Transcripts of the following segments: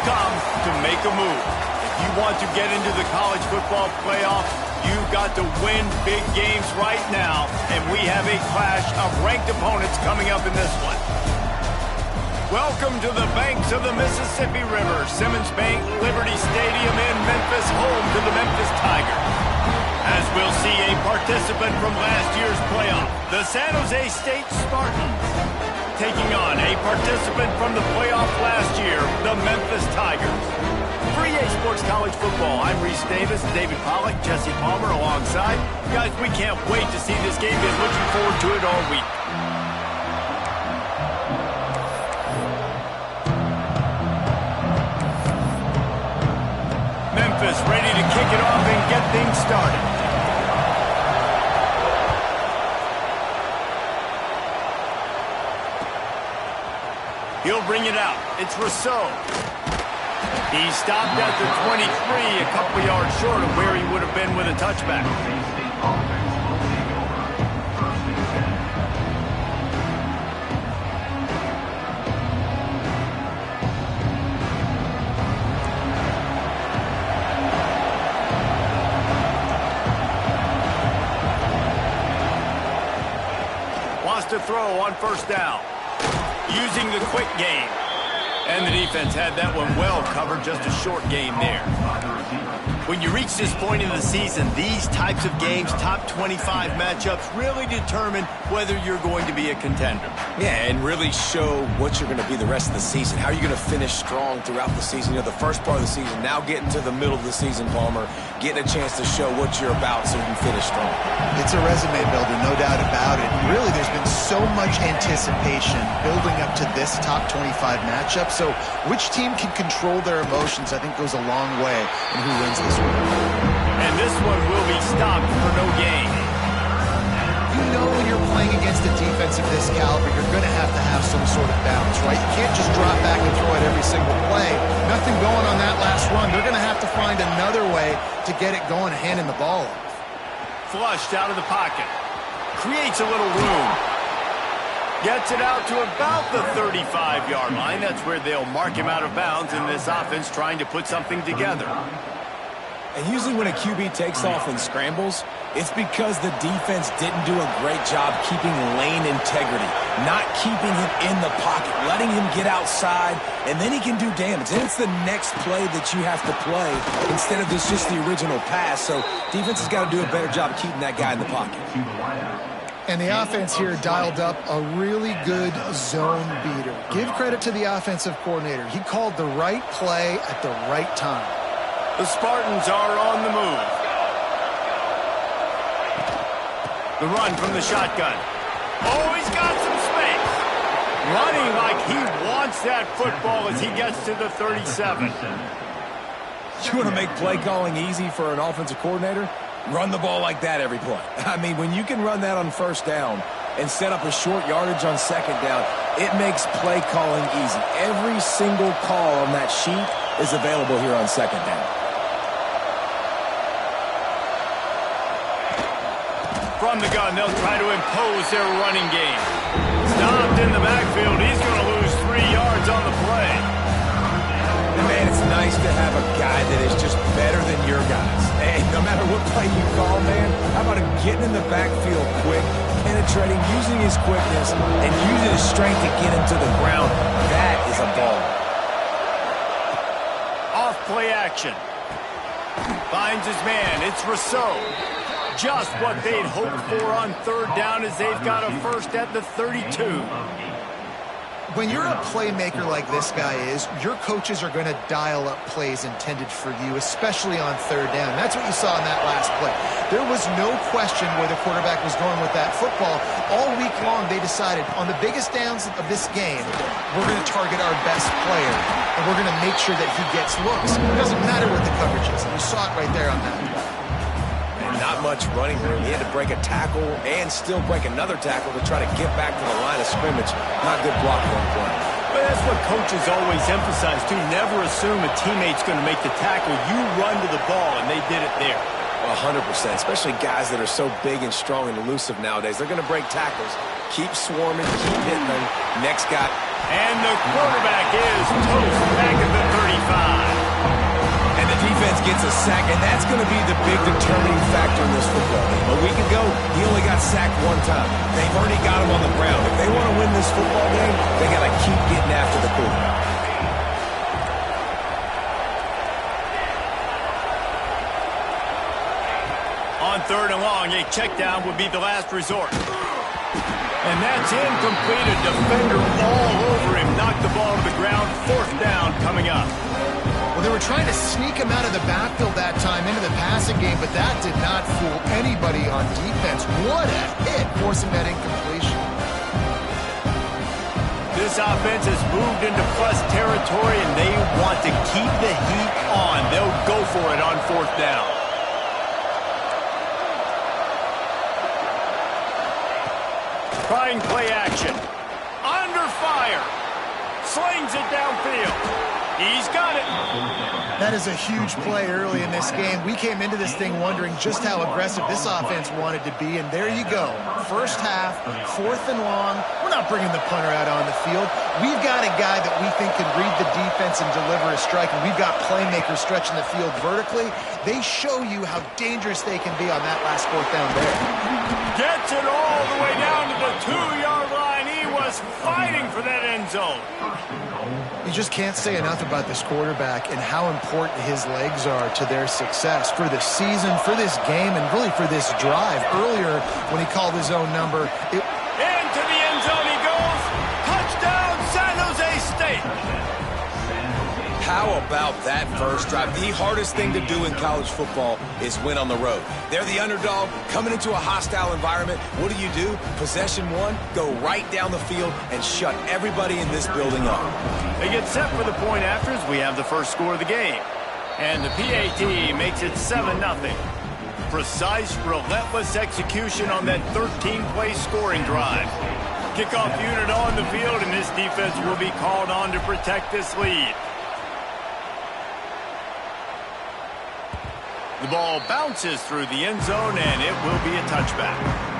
come to make a move. If you want to get into the college football playoff, you've got to win big games right now, and we have a clash of ranked opponents coming up in this one. Welcome to the banks of the Mississippi River, Simmons Bank Liberty Stadium in Memphis, home to the Memphis Tigers. As we'll see a participant from last year's playoff, the San Jose State Spartans, taking on a participant from the playoff last year, the Memphis Tigers. For EA Sports College Football, I'm Reese Davis, David Pollack, Jesse Palmer alongside. Guys, we can't wait to see this game. Been looking forward to it all week. Memphis ready to kick it off and get things started. He'll bring it out. It's Rousseau. He stopped at the 23, a couple yards short of where he would have been with a touchback. Wants to throw on first down. Using the quick game. And the defense had that one well covered, just a short game there. When you reach this point in the season, these types of games, top 25 matchups, really determine whether you're going to be a contender. Yeah, and really show what you're going to be the rest of the season. How are you going to finish strong throughout the season? You know, the first part of the season, now getting to the middle of the season, Palmer, getting a chance to show what you're about so you can finish strong. It's a resume builder, no doubt about it. Really, there's been so much anticipation building up to this top 25 matchup. So which team can control their emotions, I think, goes a long way in who wins this one. And this one will be stopped for no gain. You know when you're playing against a defense of this caliber, you're going to have some sort of balance, right? You can't just drop back and throw it every single play. Nothing going on that last run. They're going to have to find another way to get it going, handing the ball off. Flushed out of the pocket. Creates a little room. Gets it out to about the 35-yard line. That's where they'll mark him out of bounds in this offense, trying to put something together. And usually when a QB takes off and scrambles, it's because the defense didn't do a great job keeping lane integrity, not keeping him in the pocket, letting him get outside, and then he can do damage. And it's the next play that you have to play instead of just the original pass. So defense has got to do a better job of keeping that guy in the pocket. And the offense here dialed up a really good zone beater. Give credit to the offensive coordinator. He called the right play at the right time. The Spartans are on the move. The run from the shotgun. Oh, he's got some space. Running like he wants that football as he gets to the 37. You want to make play calling easy for an offensive coordinator? Run the ball like that every play. I mean, when you can run that on first down and set up a short yardage on second down, it makes play calling easy. Every single call on that sheet is available here on second down. From the gun, they'll try to impose their running game. Stopped in the backfield. He's going to lose 3 yards on the play. And man, it's nice to have a guy that is just better than your guys. Hey, no matter what play you call, man, how about him getting in the backfield quick, penetrating, using his quickness, and using his strength to get him to the ground. That is a ball. Off play action. Finds his man. It's Rousseau. Just what they'd hoped for on third down as they've got a first at the 32. When you're a playmaker like this guy is, your coaches are going to dial up plays intended for you, especially on third down. That's what you saw in that last play. There was no question where the quarterback was going with that football. All week long, they decided on the biggest downs of this game, we're going to target our best player, and we're going to make sure that he gets looks. It doesn't matter what the coverage is. You saw it right there on that play. Not much running room. He had to break a tackle and still break another tackle to try to get back to the line of scrimmage. Not good blocking on the play. But that's what coaches always emphasize, too. Never assume a teammate's going to make the tackle. You run to the ball, and they did it there. 100%, especially guys that are so big and strong and elusive nowadays. They're going to break tackles. Keep swarming, keep hitting them. Next guy. And the quarterback is toast back at the 35. And the defense gets a sack, and that's going to be the big determining factor in this football game. A week ago, he only got sacked one time. They've already got him on the ground. If they want to win this football game, they got to keep getting after the quarterback. On 3rd and long, a check down would be the last resort. And that's incomplete. A defender all over him. Knocked the ball to the ground. 4th down coming up. Well, they were trying to sneak him out of the backfield that time into the passing game, but that did not fool anybody on defense. What a hit, forcing that incompletion. This offense has moved into plus territory, and they want to keep the heat on. They'll go for it on 4th down. Trying play action. Under fire. Slings it downfield. He's got it. That is a huge play early in this game. We came into this thing wondering just how aggressive this offense wanted to be, and there you go. First half, 4th and long. We're not bringing the punter out on the field. We've got a guy that we think can read the defense and deliver a strike, and we've got playmakers stretching the field vertically. They show you how dangerous they can be on that last 4th down there. Gets it all the way down to the 2-yard line. He was fighting for that end zone. You just can't say enough about this quarterback and how important his legs are to their success for the season, for this game, and really for this drive. Earlier, when he called his own number, into the end zone he goes. Touchdown, San Jose State. How about that first drive? The hardest thing to do in college football is win on the road. They're the underdog, coming into a hostile environment. What do? Possession 1, go right down the field and shut everybody in this building up. They get set for the point afters. We have the first score of the game. And the PAT makes it 7-0. Precise, relentless execution on that 13-play scoring drive. Kickoff unit on the field, and this defense will be called on to protect this lead. The ball bounces through the end zone, and it will be a touchback.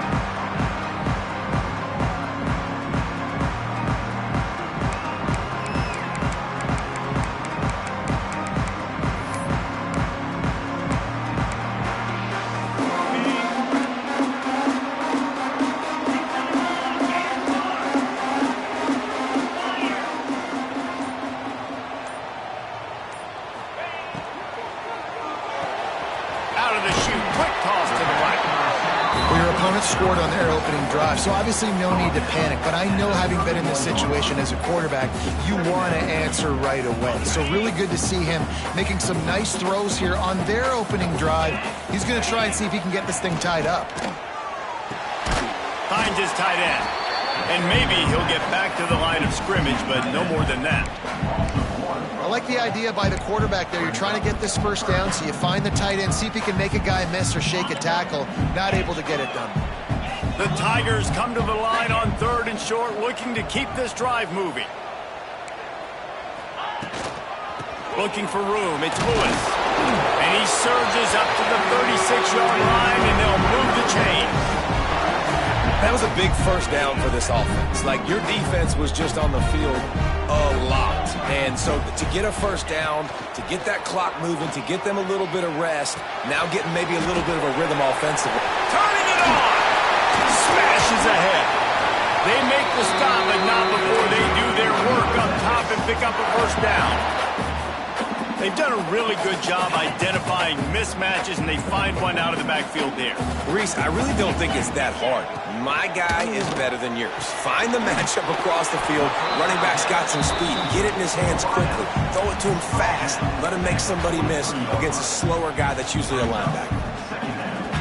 Scored on their opening drive, so obviously no need to panic, but I know, having been in this situation as a quarterback, you want to answer right away. So really good to see him making some nice throws here on their opening drive. He's going to try and see if he can get this thing tied up. Finds his tight end, and maybe he'll get back to the line of scrimmage, but no more than that. I like the idea by the quarterback there. You're trying to get this first down, so you find the tight end, see if he can make a guy miss or shake a tackle. Not able to get it done. The Tigers come to the line on 3rd and short, looking to keep this drive moving. Looking for room, it's Lewis. And he surges up to the 36-yard line, and they'll move the chain. That was a big first down for this offense. Like, your defense was just on the field a lot. And so to get a first down, to get that clock moving, to get them a little bit of rest, now getting maybe a little bit of a rhythm offensively. Turning it on! Smashes ahead. They make the stop, but not before they do their work up top and pick up a first down. They've done a really good job identifying mismatches, and they find one out of the backfield there. Reese, I really don't think it's that hard. My guy is better than yours. Find the matchup across the field. Running back's got some speed. Get it in his hands quickly. Throw it to him fast. Let him make somebody miss against a slower guy that's usually a linebacker.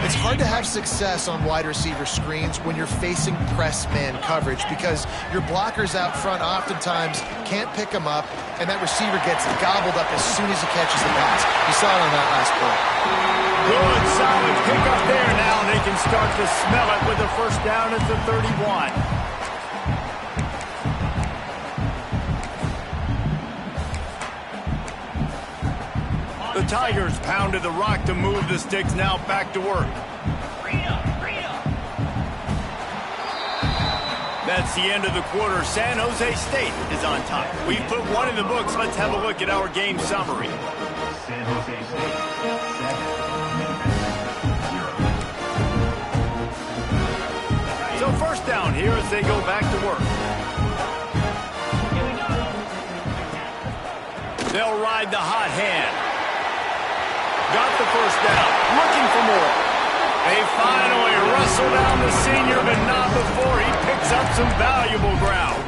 It's hard to have success on wide receiver screens when you're facing press man coverage, because your blockers out front oftentimes can't pick them up, and that receiver gets gobbled up as soon as he catches the pass. You saw it on that last play. Good, solid pick up there now. They can start to smell it with a first down at the 31. The Tigers pounded the rock to move the sticks, now back to work. That's the end of the quarter. San Jose State is on top. We've put one in the books. Let's have a look at our game summary. San Jose State, 7, So first down here as they go back to work. They'll ride the hot hand. Got the first down. Looking for more. They finally wrestle down the senior, but not before he picks up some valuable ground.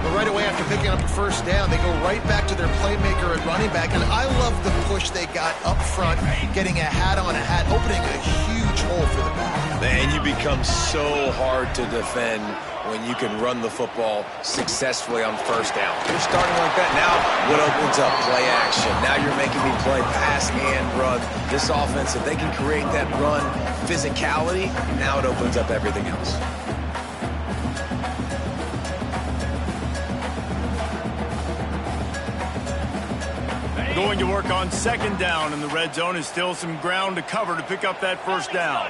But right away after picking up the first down, they go right back to their playmaker at running back. And I love the push they got up front, getting a hat on a hat, opening a huge hole for the back. Man, you become so hard to defend when you can run the football successfully on first down. You're starting like that now. What opens up? Play action. Now you're making me play pass and run. This offense, if they can create that run physicality, now it opens up everything else. Going to work on second down in the red zone, is still some ground to cover to pick up that first down.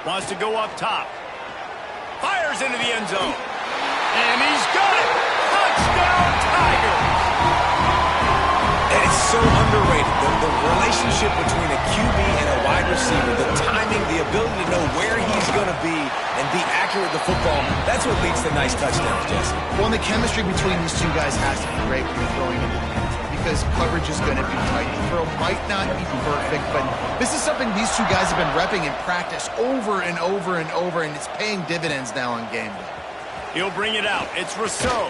Wants to go up top. Fires into the end zone. And he's got it! Touchdown, Tigers! And it's so underrated. The relationship between a QB and a wide receiver, the timing, the ability to know where he's going to be and be accurate with the football, that's what leads to nice touchdowns, Jesse. Well, and the chemistry between these two guys has to be great when you're throwing into the end zone because coverage is going to be tight. The throw might not be perfect, but this is something these two guys have been repping in practice over and over and over, and it's paying dividends now on game day. He'll bring it out. It's Rousseau.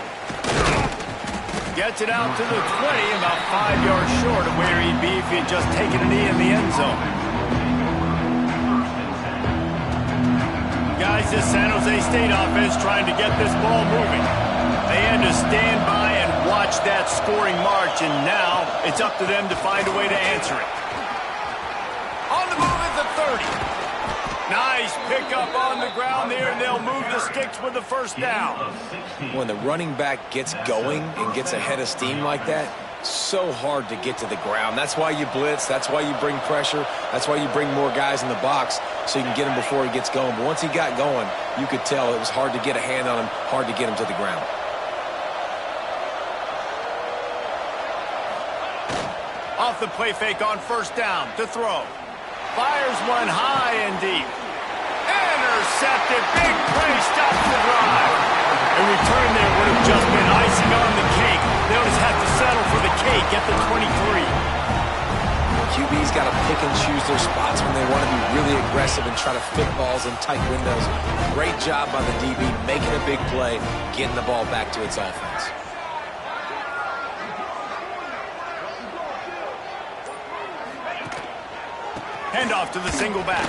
Gets it out to the 20, about 5 yards short of where he'd be if he had just taken a knee in the end zone. Guys, this San Jose State offense trying to get this ball moving. They had to stand by and watch that scoring march, and now it's up to them to find a way to answer it. On the move at the 30. Nice pickup on the ground there, and they'll move the sticks with the first down. When the running back gets going and gets ahead of steam like that, so hard to get to the ground. That's why you blitz. That's why you bring pressure. That's why you bring more guys in the box so you can get him before he gets going. But once he got going, you could tell it was hard to get a hand on him, hard to get him to the ground. Off the play fake on first down to throw. Fires one high and deep. Intercepted. Big play. Stops the drive. A return there would have just been icing on the cake. They'll just have to settle for the cake at the 23. QB's got to pick and choose their spots when they want to be really aggressive and try to fit balls in tight windows. Great job by the DB making a big play, getting the ball back to its offense. Handoff to the single back.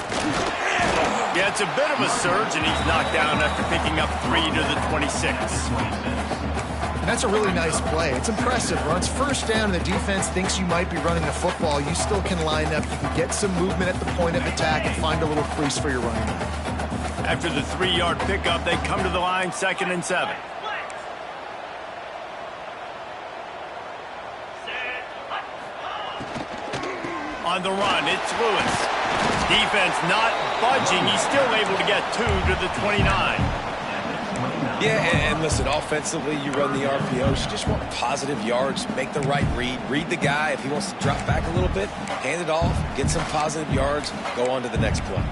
Yeah, it's a bit of a surge, and he's knocked down after picking up 3 to the 26. And that's a really nice play. It's impressive. Runs first down, and the defense thinks you might be running the football. You still can line up. You can get some movement at the point of attack and find a little crease for your running back. After the 3-yard pickup, they come to the line, 2nd and 7. On the run, it's Lewis. Defense not budging. He's still able to get 2 to the 29. Yeah, and listen, offensively, you run the RPOs. You just want positive yards, make the right read the guy. If he wants to drop back a little bit, hand it off, get some positive yards, go on to the next play.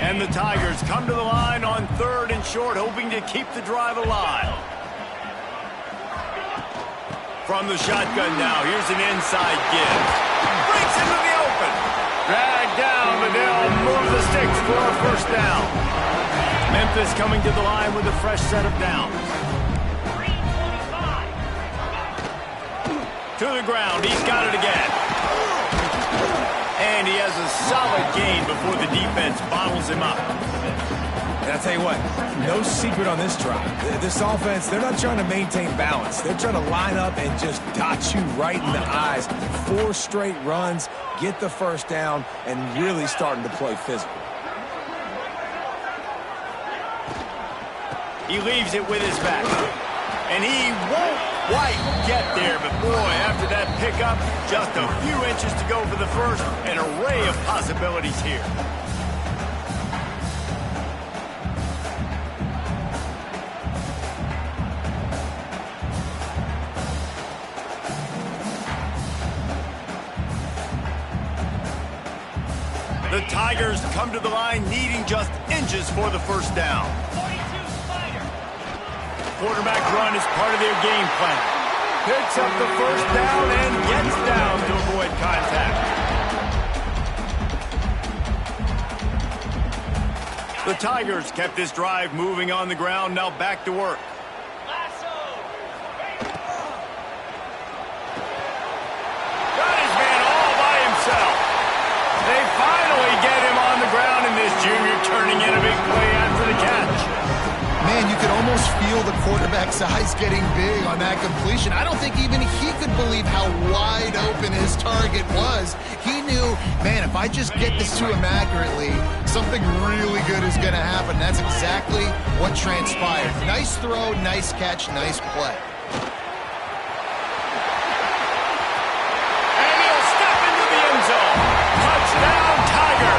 And the Tigers come to the line on 3rd and short, hoping to keep the drive alive. From the shotgun now, here's an inside give. Breaks into the open. Dragged down, but they'll move the sticks for a first down. Memphis coming to the line with a fresh set of downs. To the ground, he's got it again. And he has a solid gain before the defense bottles him up. And I'll tell you what, no secret on this drive. This offense, they're not trying to maintain balance. They're trying to line up and just dot you right in the eyes. 4 straight runs, get the first down, and really starting to play physical. He leaves it with his back. And he won't quite get there, but boy, after that pickup, just a few inches to go for the first, an array of possibilities here. The Tigers come to the line needing just inches for the first down. Quarterback run is part of their game plan. Picks up the first down and gets down to avoid contact. The Tigers kept this drive moving on the ground, now back to work. Got his man all by himself. They finally get him on the ground, and this junior turning in a big play after the catch. Man, you could almost feel the quarterback's eyes getting big on that completion. I don't think even he could believe how wide open his target was. He knew, man, if I just get this to him accurately, something really good is going to happen. That's exactly what transpired. Nice throw, nice catch, nice play. And he'll step into the end zone. Touchdown, Tiger!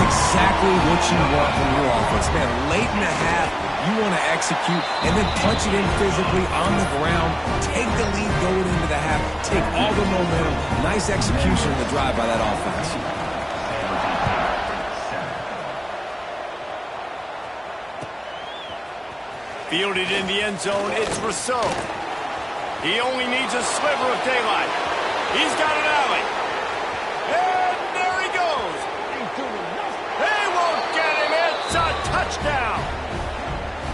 Exactly what you want from your offense. Man, late in the half, you want to execute and then punch it in physically on the ground, take the lead going into the half, take all the momentum. Nice execution in the drive by that offense. Fielded in the end zone, it's Rousseau. He only needs a sliver of daylight. He's got an alley. And there he goes. They won't get him. It's a touchdown.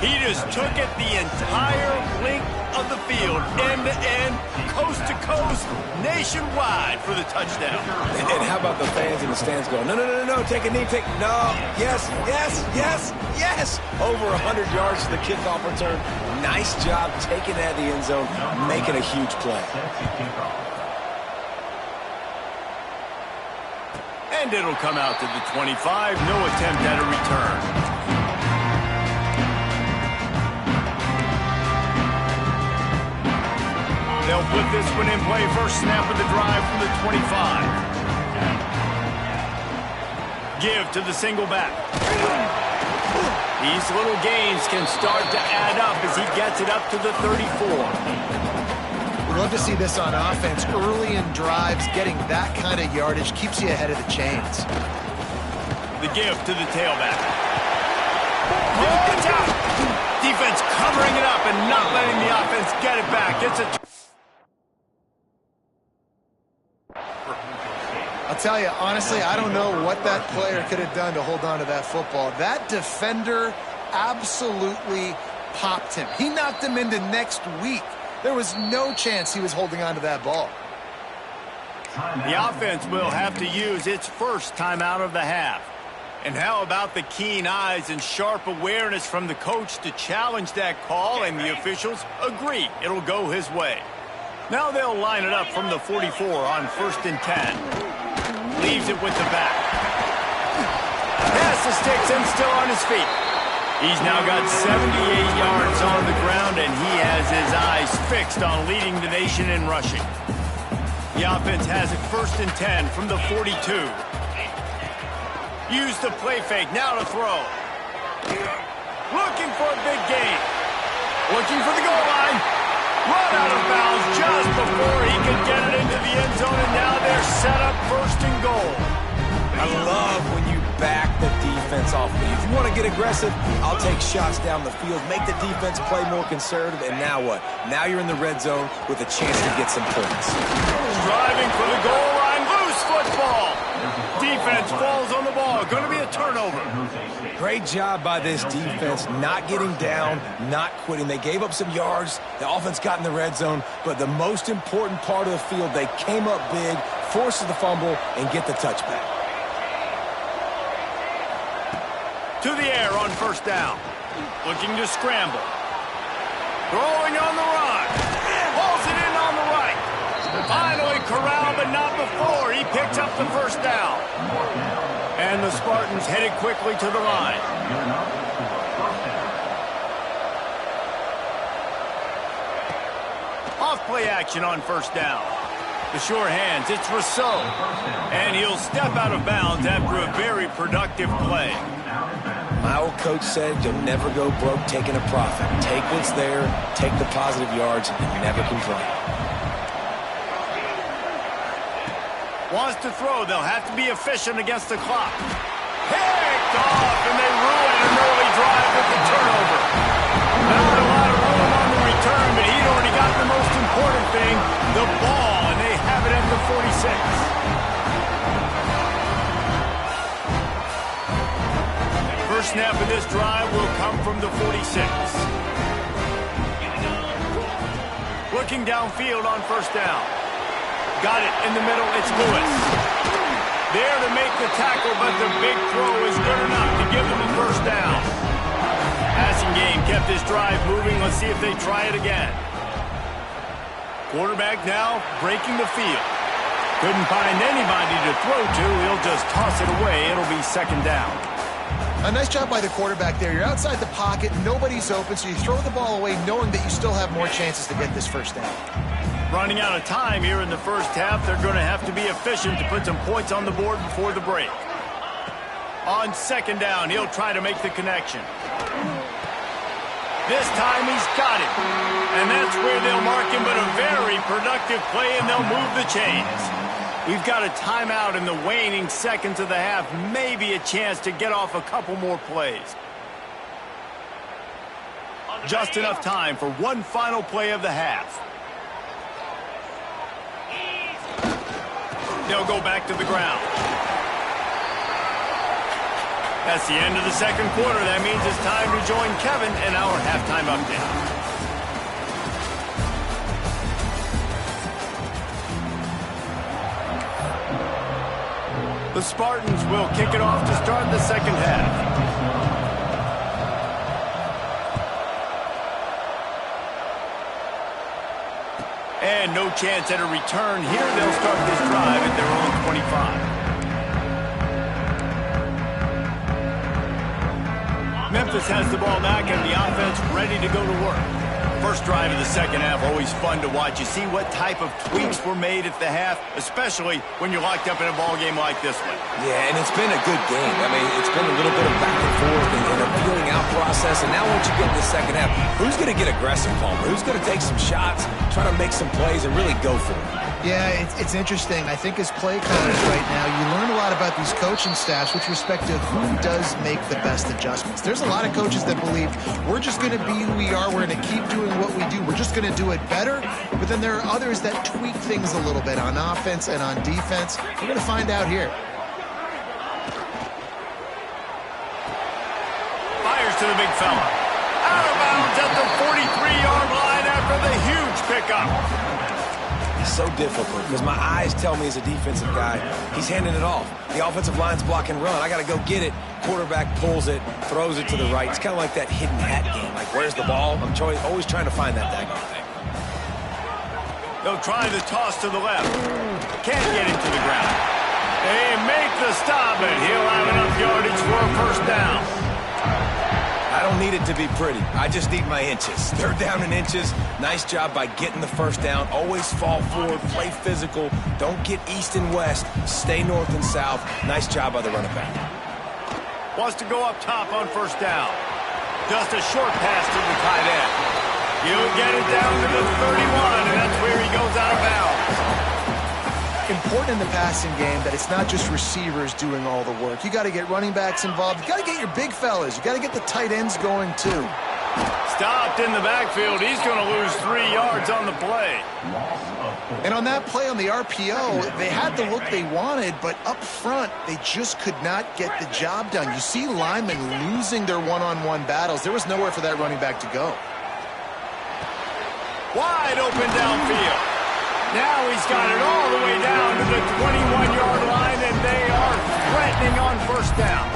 He just took it the entire length of the field, end to end, coast to coast, nationwide for the touchdown. And how about the fans in the stands going, no, no, no, no, no, take a knee, no, yes, yes, yes, yes. Over 100 yards to the kickoff return. Nice job taking that to the end zone, making a huge play. And it'll come out to the 25. No attempt at a return. They'll put this one in play. First snap of the drive from the 25. Give to the single back. These little gains can start to add up as he gets it up to the 34. We'd love to see this on offense. Early in drives, getting that kind of yardage keeps you ahead of the chains. The give to the tailback. Watch out! Defense covering it up and not letting the offense get it back. It's a... I'll tell you, honestly, I don't know what that player could have done to hold on to that football. That defender absolutely popped him. He knocked him into next week. There was no chance he was holding on to that ball. The offense will have to use its first timeout of the half. And how about the keen eyes and sharp awareness from the coach to challenge that call, and the officials agree it'll go his way. Now they'll line it up from the 44 on 1st and 10. Leaves it with the back. Pass the sticks and still on his feet. He's now got 78 yards on the ground, and he has his eyes fixed on leading the nation in rushing. The offense has it 1st and 10 from the 42. Use the play fake, now to throw. Looking for a big gain. Looking for the goal line. Run out of bounds just before he could get it into the end zone, and now they're set up 1st and goal. I love when you back the defense off me. If you want to get aggressive, I'll take shots down the field, make the defense play more conservative, and now what? Now you're in the red zone with a chance to get some points. Driving for the goal line, loose football. Defense falls on the ball. Going to be a turnover. Great job by this defense, not getting down, not quitting. They gave up some yards. The offense got in the red zone, but the most important part of the field, they came up big, forced the fumble, and get the touchback. To the air on 1st down. Looking to scramble. Throwing on the run. Hauls it in on the right. Finally corralled, but not before. He picks up the 1st down. And the Spartans headed quickly to the line. play action on first down. The sure hands, it's Rousseau. And he'll step out of bounds after a very productive play. My old coach said you'll never go broke taking a profit. Take what's there, take the positive yards, and never complain. Wants to throw. They'll have to be efficient against the clock. Picked off, and they ruin an early drive with the turnover. Not a lot of room on the return, but he'd already got the most important thing, the ball, and they have it at the 46. First snap of this drive will come from the 46. Looking downfield on first down. Got it in the middle, it's Lewis. There to make the tackle, but the big throw is good enough to give them a first down. Passing game kept this drive moving. Let's see if they try it again. Quarterback now breaking the field. Couldn't find anybody to throw to. He'll just toss it away. It'll be second down. A nice job by the quarterback there. You're outside the pocket, nobody's open, so you throw the ball away knowing that you still have more chances to get this first down. Running out of time here in the first half. They're going to have to be efficient to put some points on the board before the break. On second down, he'll try to make the connection. This time he's got it. And that's where they'll mark him, but a very productive play, and they'll move the chains. We've got a timeout in the waning seconds of the half. Maybe a chance to get off a couple more plays. Just enough time for one final play of the half. They'll go back to the ground. That's the end of the second quarter. That means it's time to join Kevin in our halftime update. The Spartans will kick it off to start the second half. And no chance at a return here. They'll start this drive at their own 25. Memphis has the ball back and the offense ready to go to work. First drive of the second half, always fun to watch. You see what type of tweaks were made at the half, especially when you're locked up in a ball game like this one. Yeah, and it's been a good game. I mean, it's been a little bit of back and forth and a feeling out process. And now once you get in the second half, who's going to get aggressive, Palmer? Who's going to take some shots, try to make some plays, and really go for it? Yeah, it's interesting. I think as play callers right now, you learn a lot about these coaching staffs with respect to who does make the best adjustments. There's a lot of coaches that believe we're just going to be who we are. We're going to keep doing what we do. We're just going to do it better. But then there are others that tweak things a little bit on offense and on defense. We're going to find out here. Fires to the big fella. Out of bounds at the 43-yard line after the huge pickup. It's so difficult because my eyes tell me as a defensive guy, he's handing it off. The offensive line's block and run. I got to go get it. Quarterback pulls it, throws it to the right. It's kind of like that hidden hat game. Like, where's the ball? I'm always trying to find that daggone thing. They'll try the toss to the left. Can't get it to the ground. They make the stop, and he'll have enough yardage for a first down. I don't need it to be pretty. I just need my inches. Third down in inches. Nice job by getting the first down. Always fall forward, play physical. Don't get east and west. Stay north and south. Nice job by the running back. Wants to go up top on first down. Just a short pass to the tight end. He'll get it down to the 31, and that's where he goes out of bounds. Important in the passing game that it's not just receivers doing all the work. You got to get running backs involved. You got to get your big fellas. You got to get the tight ends going too. Stopped in the backfield. He's going to lose 3 yards on the play. And on that play on the RPO, they had the look they wanted, but up front, they just could not get the job done. You see linemen losing their one-on-one battles. There was nowhere for that running back to go. Wide open downfield. Now he's got it all the way down to the 21-yard line, and they are threatening on first down.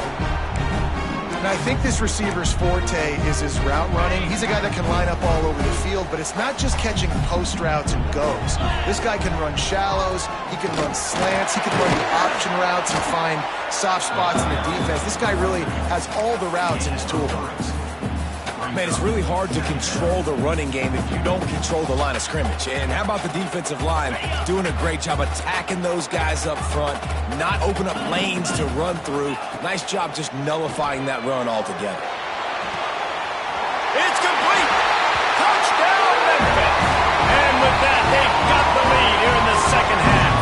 And I think this receiver's forte is his route running. He's a guy that can line up all over the field, but it's not just catching post routes and goes. This guy can run shallows, he can run slants, he can run the option routes and find soft spots in the defense. This guy really has all the routes in his toolbox. Man, it's really hard to control the running game if you don't control the line of scrimmage. And how about the defensive line doing a great job attacking those guys up front, not open up lanes to run through. Nice job just nullifying that run altogether. It's complete. Touchdown, Memphis. And with that, they've got the lead here in the second half.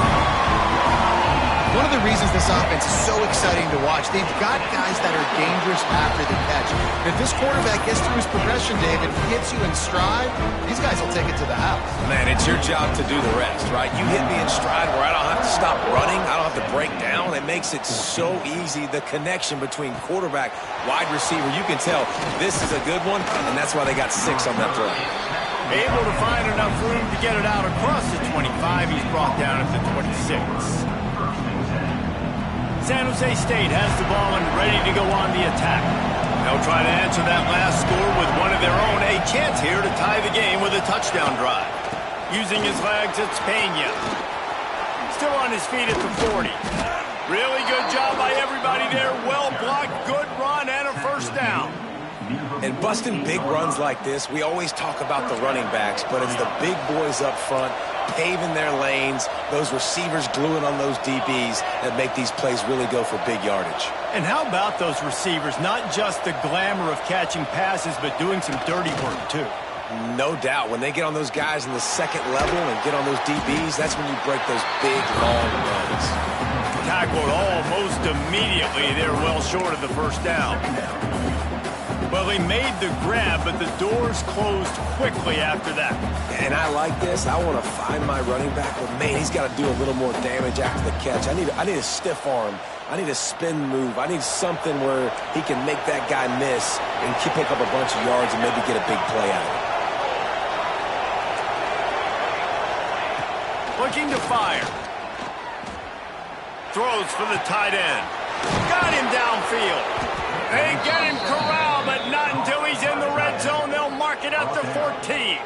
One of the reasons this offense is so exciting to watch, they've got guys that are dangerous after the catch. If this quarterback gets through his progression, David, hits you in stride, these guys will take it to the house. Man, it's your job to do the rest, right? You hit me in stride where I don't have to stop running. I don't have to break down. It makes it so easy. The connection between quarterback, wide receiver, you can tell this is a good one, and that's why they got 6 on that throw. Able to find enough room to get it out across the 25. He's brought down at the 26. San Jose State has the ball and ready to go on the attack. They'll try to answer that last score with one of their own. A chance here to tie the game with a touchdown drive. Using his legs, it's Pena. Still on his feet at the 40. Really good job by everybody there. Well blocked, good run, and a first down. And busting big runs like this, we always talk about the running backs, but it's the big boys up front paving their lanes, those receivers gluing on those DBs that make these plays really go for big yardage. And how about those receivers? Not just the glamour of catching passes, but doing some dirty work, too. No doubt. When they get on those guys in the second level and get on those DBs, that's when you break those big, long runs. Tackled almost immediately. They're well short of the first down. Well, they made the grab, but the doors closed quickly after that. And I like this. I want to find my running back, but man, he's got to do a little more damage after the catch. I need a stiff arm. I need a spin move. I need something where he can make that guy miss and pick up a bunch of yards and maybe get a big play out of it. Looking to fire. Throws for the tight end. Got him downfield. They get him corralled, but not until he's in the red zone. They'll mark it at the 14.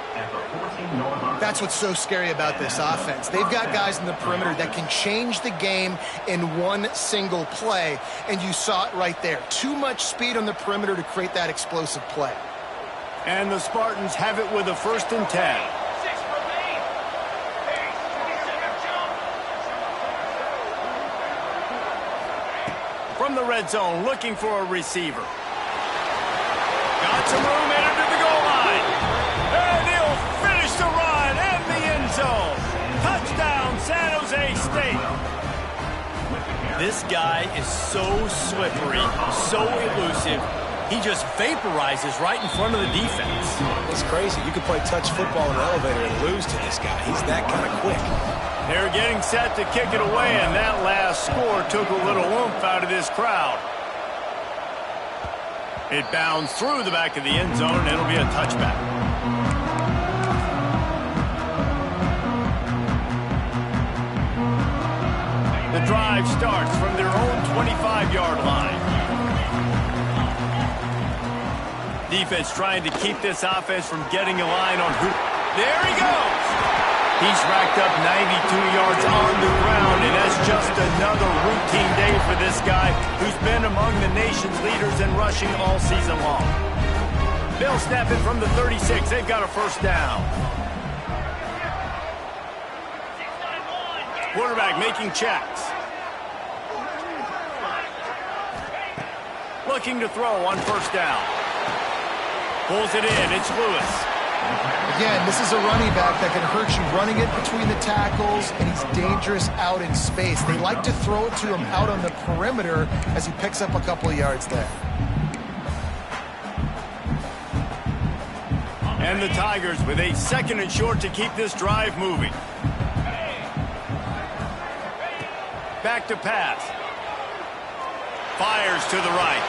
That's what's so scary about this offense. They've got guys in the perimeter that can change the game in one single play, and you saw it right there. Too much speed on the perimeter to create that explosive play. And the Spartans have it with a 1st and 10. From the red zone, looking for a receiver. Got some room into the goal line. And he'll finish the run and the end zone. Touchdown, San Jose State. This guy is so slippery, so elusive. He just vaporizes right in front of the defense. It's crazy. You could play touch football in an elevator and lose to this guy. He's that kind of quick. They're getting set to kick it away, and that last score took a little oomph out of this crowd. It bounds through the back of the end zone, and it'll be a touchback. The drive starts from their own 25-yard line. Defense trying to keep this offense from getting a line on who. There he goes. He's racked up 92 yards on the ground, and that's just another routine day for this guy who's been among the nation's leaders in rushing all season long. They'll snap it from the 36. They've got a first down. Quarterback making checks. Looking to throw on first down. Pulls it in. It's Lewis. Again, this is a running back that can hurt you running it between the tackles, and he's dangerous out in space. They like to throw it to him out on the perimeter as he picks up a couple of yards there. And the Tigers with a 2nd and short to keep this drive moving. Back to pass. Fires to the right.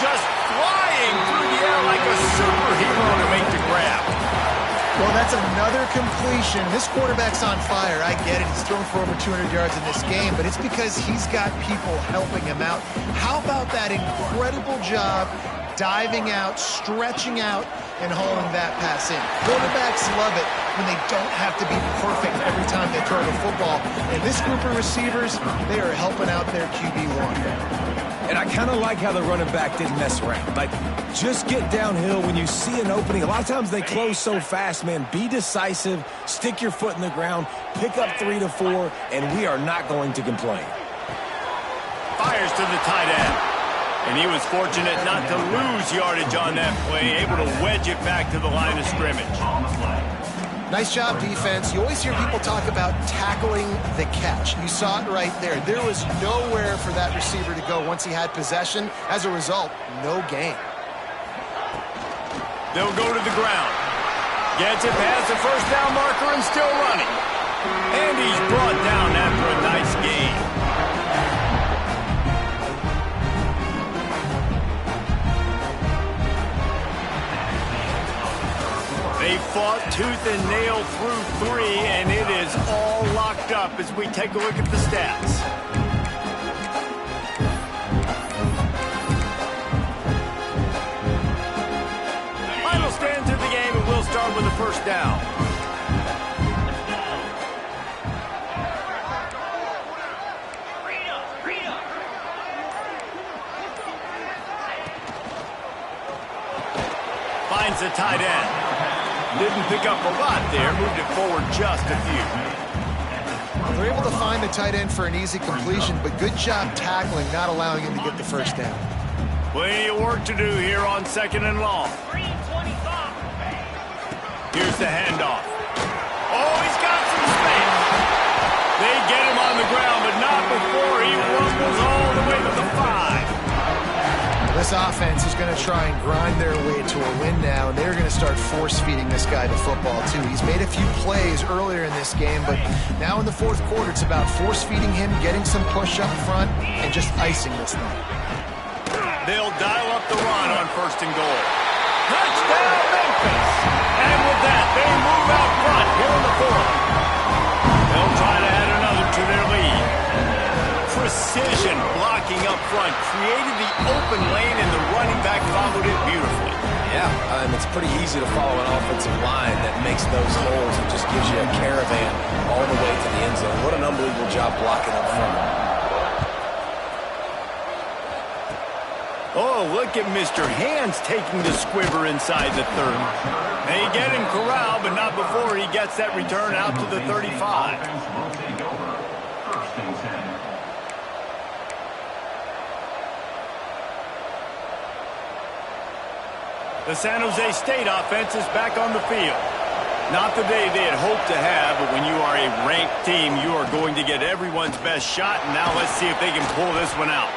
Just flying through the air like a superhero to make the grab. Well, that's another completion. This quarterback's on fire. I get it. He's thrown for over 200 yards in this game, but it's because he's got people helping him out. How about that incredible job diving out, stretching out, and hauling that pass in? Quarterbacks love it when they don't have to be perfect every time they throw the football. And this group of receivers, they are helping out their QB1. And I kind of like how the running back didn't mess around. Like, just get downhill when you see an opening. A lot of times they close so fast, man. Be decisive, stick your foot in the ground, pick up 3 to 4, and we are not going to complain. Fires to the tight end. And he was fortunate not to lose yardage on that play, able to wedge it back to the line of scrimmage. Nice job, defense. You always hear people talk about tackling the catch. You saw it right there. There was nowhere for that receiver to go once he had possession. As a result, no gain. They'll go to the ground. Gets it past the first down marker and still running. And he's brought down after a nice gain. They fought tooth and nail through 3, and it is all locked up as we take a look at the stats. Final stands of the game, and we'll start with a first down. Finds the tight end. Didn't pick up a lot there, moved it forward just a few. They're able to find the tight end for an easy completion, but good job tackling, not allowing him to get the first down. Plenty of work to do here on 2nd and long. Here's the handoff. Oh, he's got some space. They get him on the ground, but not before he rumbles all the way to the 5. This offense is going to try and grind their way to a win now, and they're going to start force-feeding this guy the football, too. He's made a few plays earlier in this game, but now in the 4th quarter, it's about force-feeding him, getting some push up front, and just icing this thing. They'll dial up the run on 1st and goal. Touchdown, Memphis! And with that, they move out front here in the 4th. They'll try to add another to their lead. Precision blocking up front created the open lane, and the running back followed it beautifully. Yeah, it's pretty easy to follow an offensive line that makes those holes and just gives you a caravan all the way to the end zone. What an unbelievable job blocking up front. Oh, look at Mr. Hands taking the squiver inside the 30. They get him corralled, but not before he gets that return out to the 35. The San Jose State offense is back on the field. Not the day they had hoped to have, but when you are a ranked team, you are going to get everyone's best shot, and now let's see if they can pull this one out.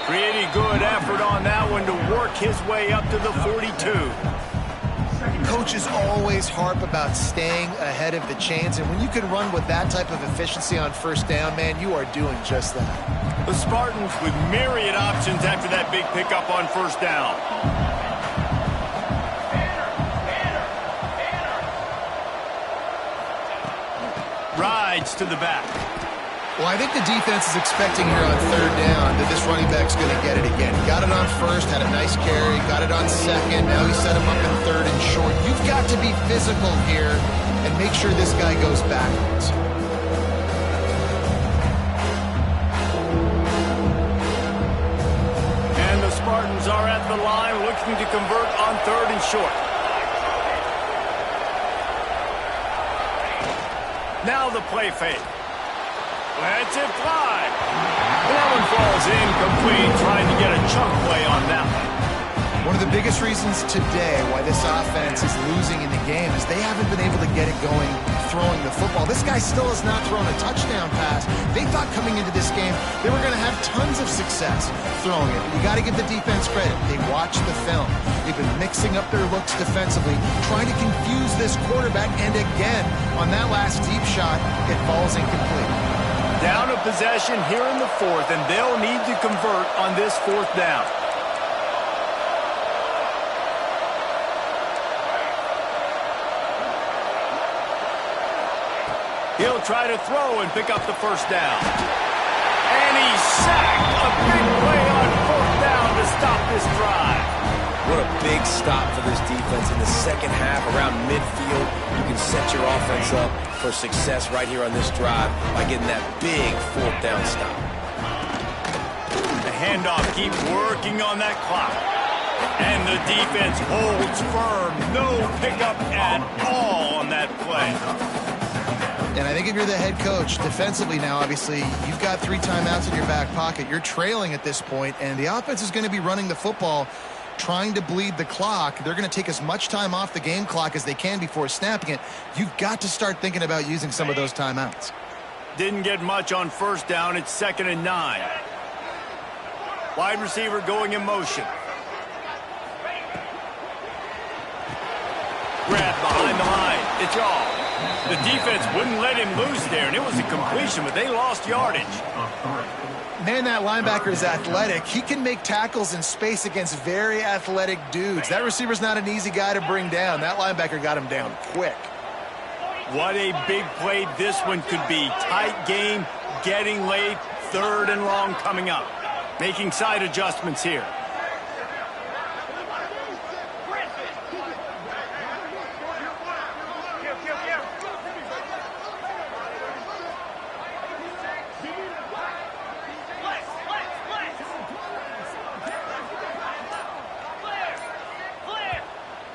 Pretty good effort on that one to work his way up to the 42. Coaches always harp about staying ahead of the chains, and when you can run with that type of efficiency on 1st down, man, you are doing just that. The Spartans with myriad options after that big pickup on 1st down. Rides to the back. Well, I think the defense is expecting here on 3rd down that this running back's going to get it again. Got it on 1st, had a nice carry, got it on 2nd, now he set him up in 3rd and short. You've got to be physical here and make sure this guy goes backwards. And the Spartans are at the line looking to convert on 3rd and short. Now the play fake. Lets it fly. That one falls incomplete, trying to get a chunk play on that one. One of the biggest reasons today why this offense is losing in the game is they haven't been able to get it going throwing the football. This guy still has not thrown a touchdown pass. They thought coming into this game they were going to have tons of success throwing it. You got to give the defense credit. They watched the film. They've been mixing up their looks defensively, trying to confuse this quarterback, and again, on that last deep shot, it falls incomplete. Down a possession here in the 4th, and they'll need to convert on this 4th down. He'll try to throw and pick up the 1st down. And he's sacked. A big play on 4th down to stop this drive. What a big stop for this defense in the 2nd half around midfield. You can set your offense up for success right here on this drive by getting that big 4th down stop. The handoff. Keep working on that clock. And the defense holds firm. No pickup at all on that play. And I think if you're the head coach, defensively now, obviously, you've got 3 timeouts in your back pocket. You're trailing at this point, and the offense is going to be running the football, trying to bleed the clock. They're going to take as much time off the game clock as they can before snapping it. You've got to start thinking about using some of those timeouts. Didn't get much on first down. It's 2nd and 9. Wide receiver going in motion. Grab behind the line. It's all. The defense wouldn't let him loose there, and it was a completion, but they lost yardage. Man, that linebacker is athletic. He can make tackles in space against very athletic dudes. That receiver's not an easy guy to bring down. That linebacker got him down quick. What a big play this one could be. Tight game, getting late, 3rd and long coming up. Making side adjustments here.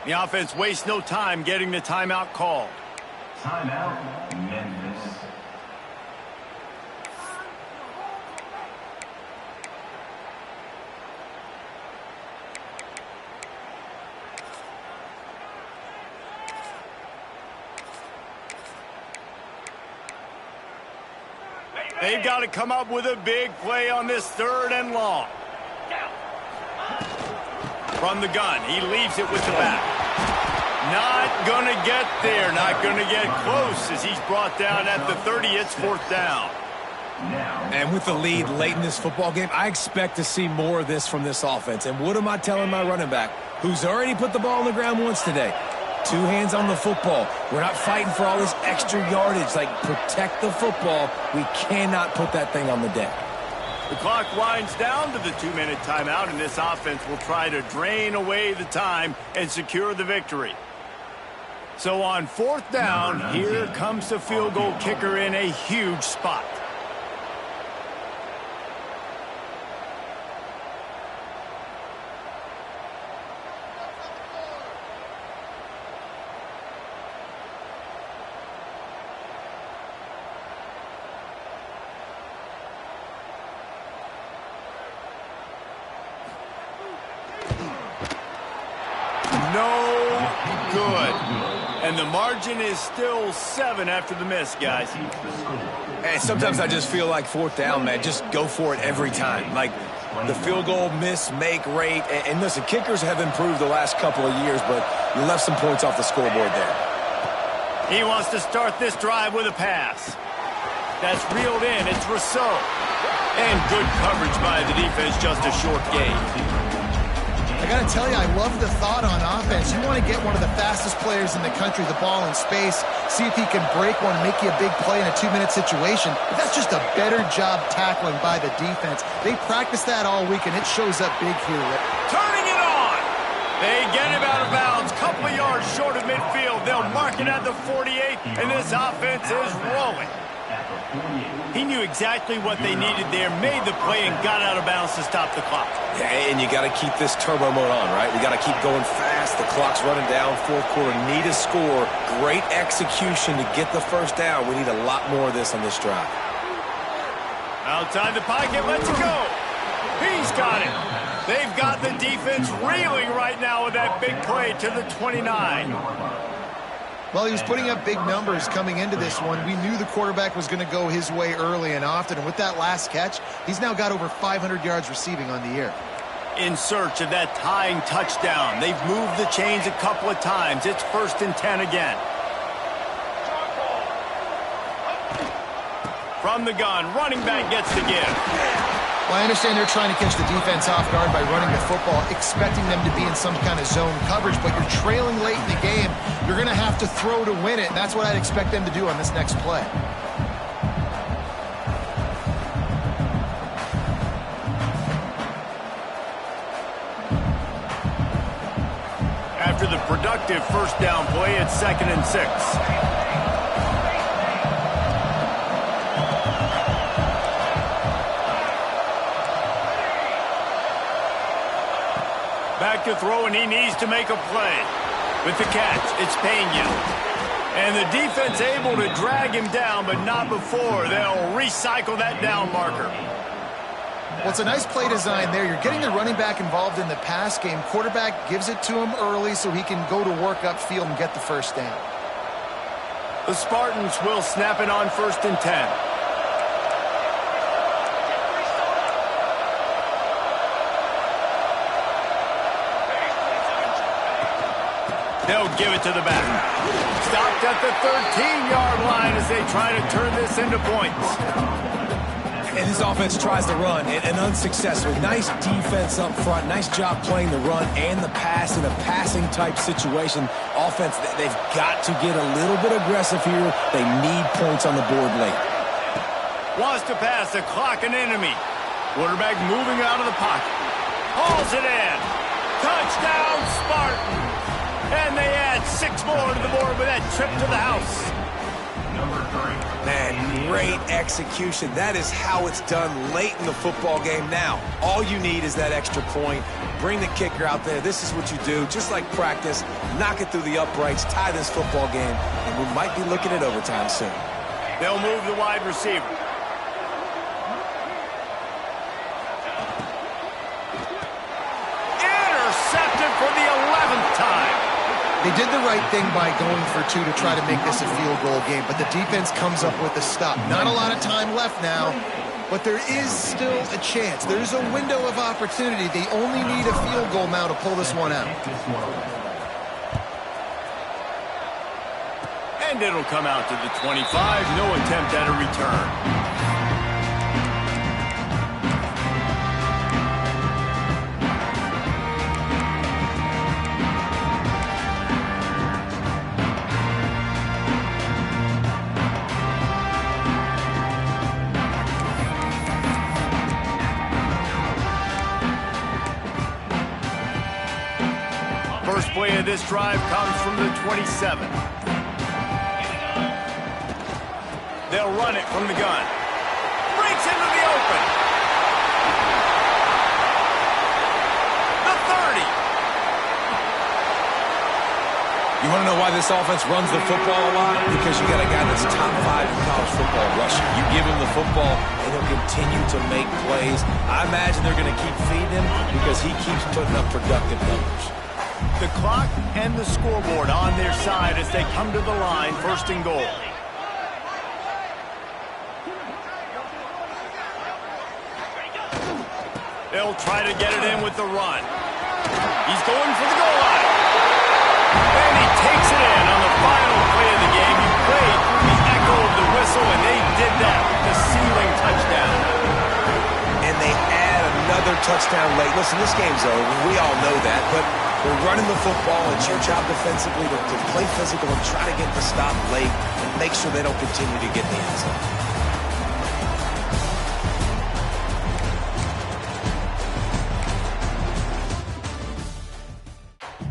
The offense wastes no time getting the timeout called. Timeout, Memphis. They've got to come up with a big play on this 3rd and long. From the gun, he leaves it with the back. Not going to get there, not going to get close as he's brought down at the 30. It's 4th down. And with the lead late in this football game, I expect to see more of this from this offense. And what am I telling my running back, who's already put the ball on the ground once today? 2 hands on the football. We're not fighting for all this extra yardage. Like, protect the football. We cannot put that thing on the deck. The clock winds down to the 2-minute timeout, and this offense will try to drain away the time and secure the victory. So on 4th down, here comes the field goal kicker in a huge spot. No good. And the margin is still 7 after the miss, guys. And sometimes I just feel like 4th down, man, just go for it every time. Like the field goal miss, make rate. And listen, kickers have improved the last couple of years, but you left some points off the scoreboard there. He wants to start this drive with a pass. That's reeled in. It's Rousseau. And good coverage by the defense, just a short gain. I got to tell you, I love the thought on offense. You want to get one of the fastest players in the country the ball in space, see if he can break one, make you a big play in a 2-minute situation. But that's just a better job tackling by the defense. They practice that all week, and it shows up big here. Turning it on. They get him out of bounds, couple of yards short of midfield. They'll mark it at the 48, and this offense is rolling. He knew exactly what they needed there, made the play, and got out of bounds to stop the clock. Yeah, and you got to keep this turbo mode on, right? We got to keep going fast. The clock's running down. 4th quarter, need a score. Great execution to get the 1st down. We need a lot more of this on this drive. Outside the pocket, let's go. He's got it. They've got the defense reeling right now with that big play to the 29. Well, he was putting up big numbers coming into this one. We knew the quarterback was going to go his way early and often. And with that last catch, he's now got over 500 yards receiving on the year. In search of that tying touchdown. They've moved the chains a couple of times. It's 1st and 10 again. From the gun, running back gets the give. Well, I understand they're trying to catch the defense off guard by running the football, expecting them to be in some kind of zone coverage, but you're trailing late in the game. You're going to have to throw to win it, and that's what I'd expect them to do on this next play. After the productive 1st down play, it's 2nd and 6. Back to throw, and he needs to make a play. With the catch, it's Pena. And the defense able to drag him down, but not before they'll recycle that down marker. Well, it's a nice play design there. You're getting the running back involved in the pass game. Quarterback gives it to him early so he can go to work upfield and get the first down. The Spartans will snap it on 1st and 10. They'll give it to the back. Stopped at the 13-yard line as they try to turn this into points. And this offense tries to run, and unsuccessful. Nice defense up front. Nice job playing the run and the pass in a passing-type situation. Offense, they've got to get a little bit aggressive here. They need points on the board late. Wants to pass the clock an enemy. Quarterback moving out of the pocket. Hauls it in. Touchdown, Spartans. And they add 6 more to the board with that trip to the house. Man, great execution. That is how it's done late in the football game. Now, all you need is that extra point. Bring the kicker out there. This is what you do. Just like practice, knock it through the uprights, tie this football game, and we might be looking at overtime soon. They'll move the wide receiver. Intercepted for the 11th time. They did the right thing by going for 2 to try to make this a field goal game, but the defense comes up with a stop. Not a lot of time left now, but there is still a chance. There's a window of opportunity. They only need a field goal now to pull this one out. And it'll come out to the 25. No attempt at a return. First play of this drive comes from the 27. They'll run it from the gun. Breaks into the open. The 30. You want to know why this offense runs the football a lot? Because you got a guy that's top 5 in college football rushing. You give him the football, and he'll continue to make plays. I imagine they're going to keep feeding him because he keeps putting up productive numbers. The clock and the scoreboard on their side as they come to the line, 1st and goal. They'll try to get it in with the run. He's going for the goal line. And he takes it in on the final play of the game. You played the echo of the whistle, and they did that with the sealing touchdown. And they add another touchdown late. Listen, this game's over. We all know that, but we're running the football. It's your job defensively to play physical and try to get the stop late and make sure they don't continue to get the end zone.